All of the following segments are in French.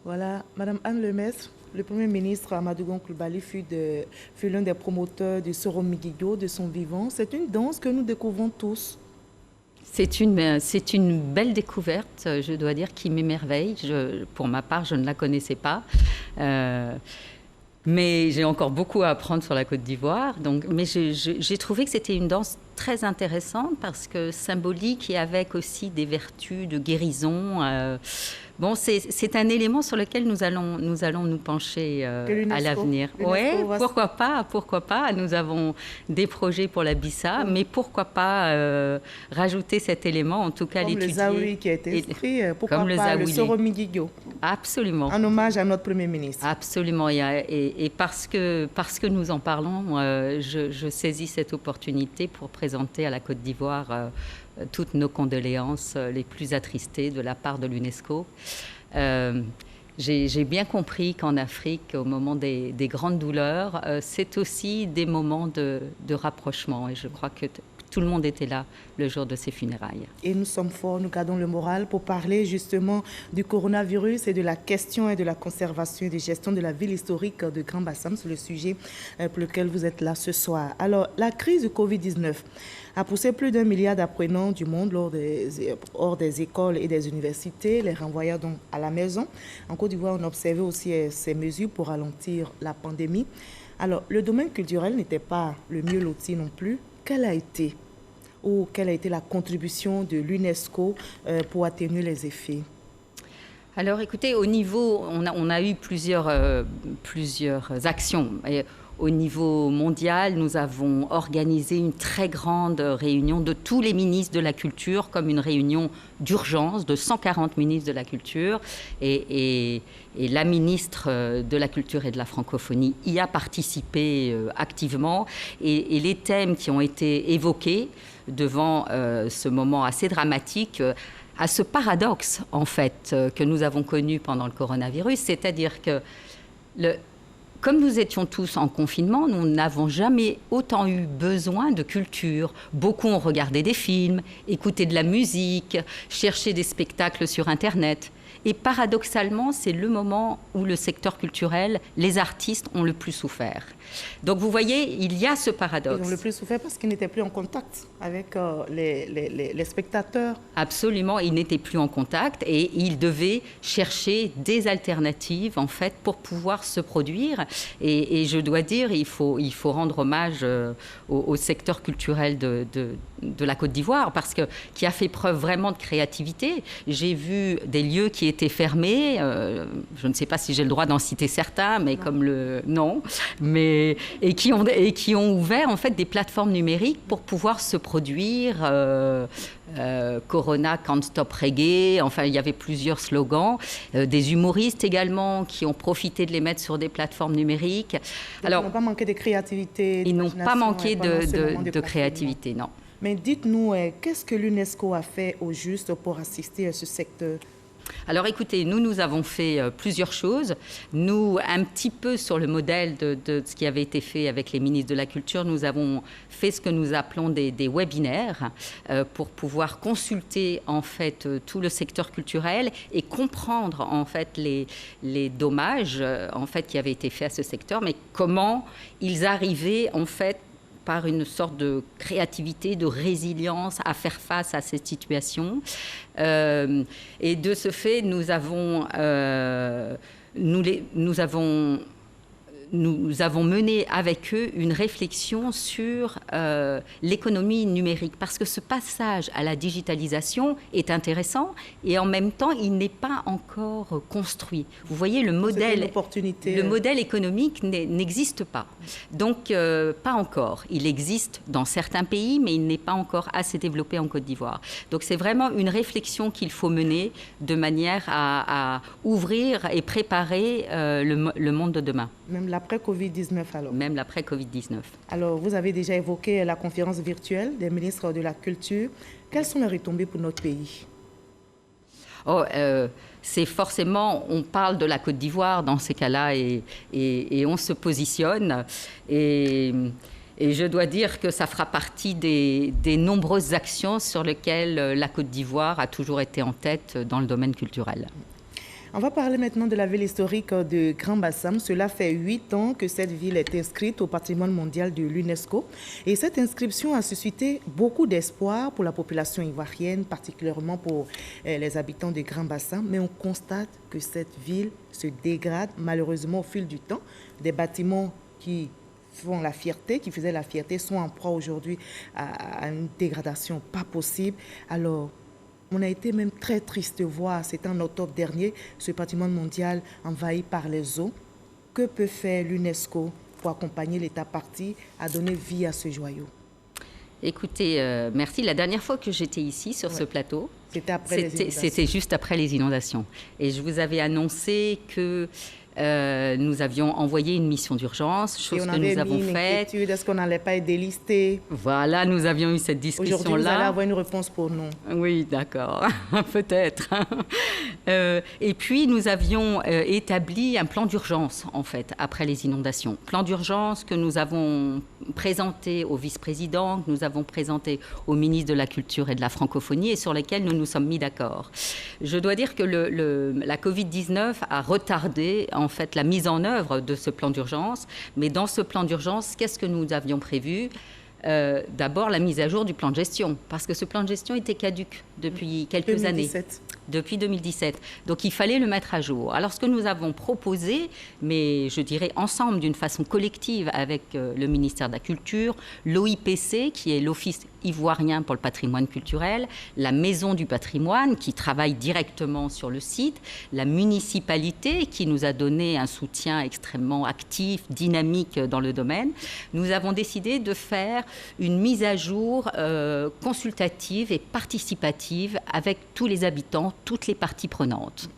Voilà, Madame Anne Lemestre, le Premier ministre Amadou Gon Coulibaly fut l'un des promoteurs du Soro Migido de son vivant. C'est une danse que nous découvrons tous. C'est une belle découverte, je dois dire, qui m'émerveille. Pour ma part, je ne la connaissais pas. Mais j'ai encore beaucoup à apprendre sur la Côte d'Ivoire. Mais j'ai trouvé que c'était une danse très intéressante parce que symbolique et avec aussi des vertus de guérison. Bon, c'est un élément sur lequel nous allons nous pencher à l'avenir. Oui, pourquoi pas. Nous avons des projets pour la Bissa, mais pourquoi pas rajouter cet élément, en tout cas l'étudier. Comme le Zaoui qui a été inscrit, pourquoi comme pas le Soro Migido. Absolument. En hommage à notre Premier ministre. Absolument. Et parce que nous en parlons, je saisis cette opportunité pour présenter à la Côte d'Ivoire toutes nos condoléances les plus attristées de la part de l'UNESCO. J'ai bien compris qu'en Afrique, au moment des grandes douleurs, c'est aussi des moments de rapprochement. Et je crois que tout le monde était là le jour de ces funérailles. Et nous sommes forts, nous gardons le moral pour parler justement du coronavirus et de la question et de la conservation et de gestion de la ville historique de Grand Bassam. C'est le sujet pour lequel vous êtes là ce soir. Alors, la crise du Covid-19 a poussé plus d'1 milliard d'apprenants du monde hors des écoles et des universités, les renvoyant donc à la maison. En Côte d'Ivoire, on observait aussi ces mesures pour ralentir la pandémie. Alors, le domaine culturel n'était pas le mieux loti non plus. Quelle a été la contribution de l'UNESCO pour atténuer les effets? Alors, écoutez, au niveau, on a eu plusieurs actions. Et au niveau mondial, nous avons organisé une très grande réunion de tous les ministres de la culture, comme une réunion d'urgence de 140 ministres de la culture. Et la ministre de la Culture et de la Francophonie y a participé activement. Et les thèmes qui ont été évoqués devant ce moment assez dramatique, à ce paradoxe, en fait, que nous avons connu pendant le coronavirus, c'est-à-dire que comme nous étions tous en confinement, nous n'avons jamais autant eu besoin de culture. Beaucoup ont regardé des films, écouté de la musique, cherché des spectacles sur Internet. Et paradoxalement, c'est le moment où le secteur culturel, les artistes ont le plus souffert. Donc vous voyez, il y a ce paradoxe. Ils ont le plus souffert parce qu'ils n'étaient plus en contact avec les spectateurs. Absolument, ils n'étaient plus en contact et ils devaient chercher des alternatives en fait pour pouvoir se produire. Et je dois dire, il faut rendre hommage au secteur culturel de la Côte d'Ivoire qui a fait preuve vraiment de créativité. J'ai vu des lieux qui étaient fermés. Je ne sais pas si j'ai le droit d'en citer certains, mais et qui ont ouvert en fait des plateformes numériques pour pouvoir se produire. Corona Can't Stop Reggae, enfin il y avait plusieurs slogans, des humoristes également qui ont profité de les mettre sur des plateformes numériques. Alors, ils n'ont pas manqué de créativité. Ils n'ont pas manqué de créativité, non. Mais dites-nous, qu'est-ce que l'UNESCO a fait au juste pour assister à ce secteur ? Alors écoutez, nous avons fait plusieurs choses. Nous, un petit peu sur le modèle de ce qui avait été fait avec les ministres de la Culture, nous avons fait ce que nous appelons des webinaires pour pouvoir consulter en fait tout le secteur culturel et comprendre en fait les dommages en fait qui avaient été faits à ce secteur, mais comment ils arrivaient en fait par une sorte de créativité, de résilience à faire face à cette situation. Et de ce fait, nous avons mené avec eux une réflexion sur l'économie numérique, parce que ce passage à la digitalisation est intéressant et en même temps, il n'est pas encore construit. Vous voyez, le modèle économique n'existe pas. Donc, pas encore. Il existe dans certains pays, mais il n'est pas encore assez développé en Côte d'Ivoire. Donc, c'est vraiment une réflexion qu'il faut mener de manière à ouvrir et préparer le monde de demain. Même l'après Covid-19 alors. Même l'après Covid-19. Alors, vous avez déjà évoqué la conférence virtuelle des ministres de la Culture. Quelles sont les retombées pour notre pays ? C'est forcément, on parle de la Côte d'Ivoire dans ces cas-là et on se positionne. Et je dois dire que ça fera partie des nombreuses actions sur lesquelles la Côte d'Ivoire a toujours été en tête dans le domaine culturel. On va parler maintenant de la ville historique de Grand Bassam. Cela fait 8 ans que cette ville est inscrite au patrimoine mondial de l'UNESCO. Et cette inscription a suscité beaucoup d'espoir pour la population ivoirienne, particulièrement pour les habitants de Grand Bassam. Mais on constate que cette ville se dégrade malheureusement au fil du temps. Des bâtiments qui font la fierté, qui faisaient la fierté, sont en proie aujourd'hui à une dégradation pas possible. Alors, on a été même très triste de voir, c'était en octobre dernier, ce patrimoine mondial envahi par les eaux. Que peut faire l'UNESCO pour accompagner l'État partie à donner vie à ce joyau? Écoutez, merci. La dernière fois que j'étais ici sur ce plateau, c'était juste après les inondations. Et je vous avais annoncé que nous avions envoyé une mission d'urgence, chose que nous avons faite. Est-ce qu'on n'allait pas être délisté? Voilà, nous avions eu cette discussion-là. Aujourd'hui, vous allez avoir une réponse pour nous. Oui, d'accord, peut-être. Et puis, nous avions établi un plan d'urgence, en fait, après les inondations. Plan d'urgence que nous avons présenté au vice-président, que nous avons présenté au ministre de la Culture et de la Francophonie et sur lesquels nous nous sommes mis d'accord. Je dois dire que la Covid-19 a retardé, en fait, la mise en œuvre de ce plan d'urgence. Mais dans ce plan d'urgence, qu'est-ce que nous avions prévu ? D'abord, la mise à jour du plan de gestion, parce que ce plan de gestion était caduc depuis quelques années. Depuis 2017. Donc, il fallait le mettre à jour. Alors, ce que nous avons proposé, mais je dirais ensemble, d'une façon collective, avec le ministère de la Culture, l'OIPC, qui est l'Office ivoirien pour le patrimoine culturel, la Maison du patrimoine, qui travaille directement sur le site, la municipalité, qui nous a donné un soutien extrêmement actif, dynamique dans le domaine, nous avons décidé de faire une mise à jour consultative et participative avec tous les habitants, toutes les parties prenantes.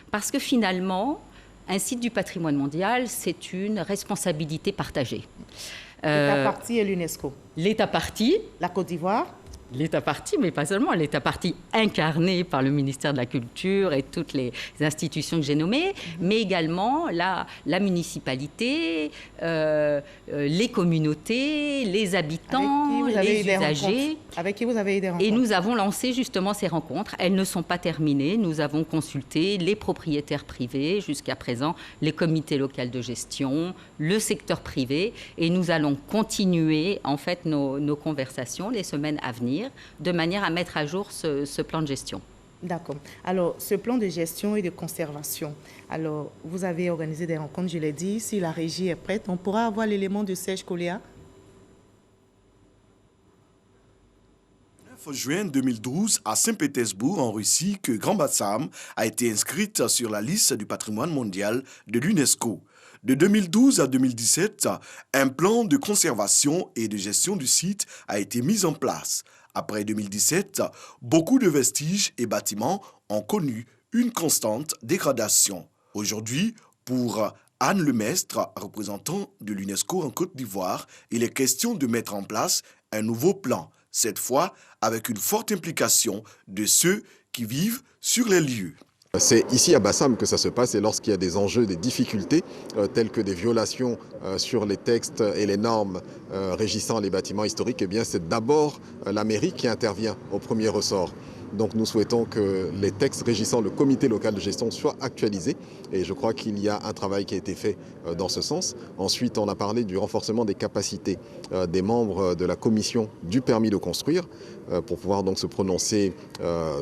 Parce que finalement, un site du patrimoine mondial, c'est une responsabilité partagée. L'État partie et l'UNESCO. L'État partie. La Côte d'Ivoire. L'État partie, mais pas seulement, l'État partie incarné par le ministère de la Culture et toutes les institutions que j'ai nommées, mais également la municipalité, les communautés, les habitants, les usagers. Avec qui vous avez eu des rencontres? Et nous avons lancé justement ces rencontres. Elles ne sont pas terminées. Nous avons consulté les propriétaires privés jusqu'à présent, les comités locaux de gestion, le secteur privé, et nous allons continuer en fait nos conversations les semaines à venir, de manière à mettre à jour ce plan de gestion. D'accord. Alors, ce plan de gestion et de conservation, alors, vous avez organisé des rencontres, je l'ai dit. Si la régie est prête, on pourra avoir l'élément de Serge Coléa. Le 9 juin 2012, à Saint-Pétersbourg, en Russie, que Grand Bassam a été inscrite sur la liste du patrimoine mondial de l'UNESCO. De 2012 à 2017, un plan de conservation et de gestion du site a été mis en place. Après 2017, beaucoup de vestiges et bâtiments ont connu une constante dégradation. Aujourd'hui, pour Anne Lemestre, représentant de l'UNESCO en Côte d'Ivoire, il est question de mettre en place un nouveau plan, cette fois avec une forte implication de ceux qui vivent sur les lieux. C'est ici à Bassam que ça se passe et lorsqu'il y a des enjeux, des difficultés telles que des violations sur les textes et les normes régissant les bâtiments historiques, eh bien c'est d'abord la mairie qui intervient au premier ressort. Donc nous souhaitons que les textes régissant le comité local de gestion soient actualisés et je crois qu'il y a un travail qui a été fait dans ce sens. Ensuite, on a parlé du renforcement des capacités des membres de la commission du permis de construire pour pouvoir donc se prononcer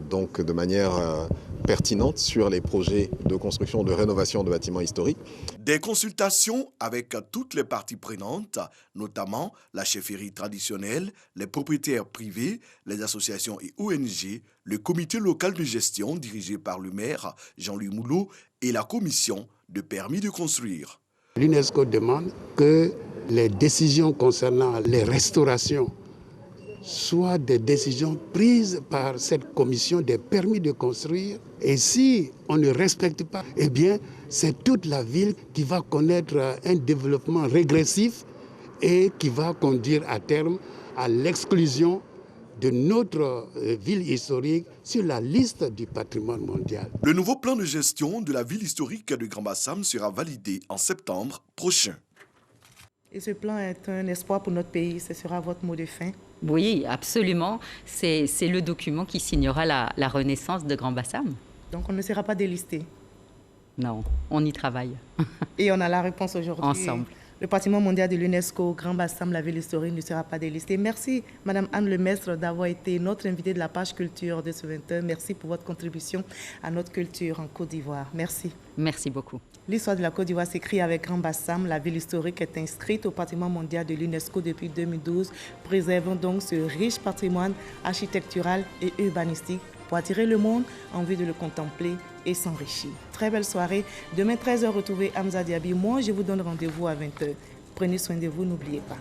donc de manière pertinente sur les projets de construction, de rénovation de bâtiments historiques. Des consultations avec toutes les parties prenantes, notamment la chefferie traditionnelle, les propriétaires privés, les associations et ONG, le comité local de gestion dirigé par le maire Jean-Louis Moulot et la commission de permis de construire. L'UNESCO demande que les décisions concernant les restaurations soient des décisions prises par cette commission des permis de construire. Et si on ne respecte pas, eh bien, c'est toute la ville qui va connaître un développement régressif et qui va conduire à terme à l'exclusion de notre ville historique sur la liste du patrimoine mondial. Le nouveau plan de gestion de la ville historique de Grand Bassam sera validé en septembre prochain. Et ce plan est un espoir pour notre pays. Ce sera votre mot de fin? Oui, absolument. C'est le document qui signera la renaissance de Grand Bassam. Donc on ne sera pas délisté? Non, on y travaille. Et on a la réponse aujourd'hui. Ensemble. Le patrimoine mondial de l'UNESCO, Grand Bassam, la ville historique, ne sera pas délisté. Merci, Madame Anne Lemestre, d'avoir été notre invitée de la page culture de ce 20h. Merci pour votre contribution à notre culture en Côte d'Ivoire. Merci. Merci beaucoup. L'histoire de la Côte d'Ivoire s'écrit avec Grand Bassam. La ville historique est inscrite au patrimoine mondial de l'UNESCO depuis 2012. Préservons donc ce riche patrimoine architectural et urbanistique pour attirer le monde en vue de le contempler et s'enrichir. Très belle soirée. Demain, 13h, retrouvez Hamza Diaby. Moi, je vous donne rendez-vous à 20h. Prenez soin de vous, n'oubliez pas.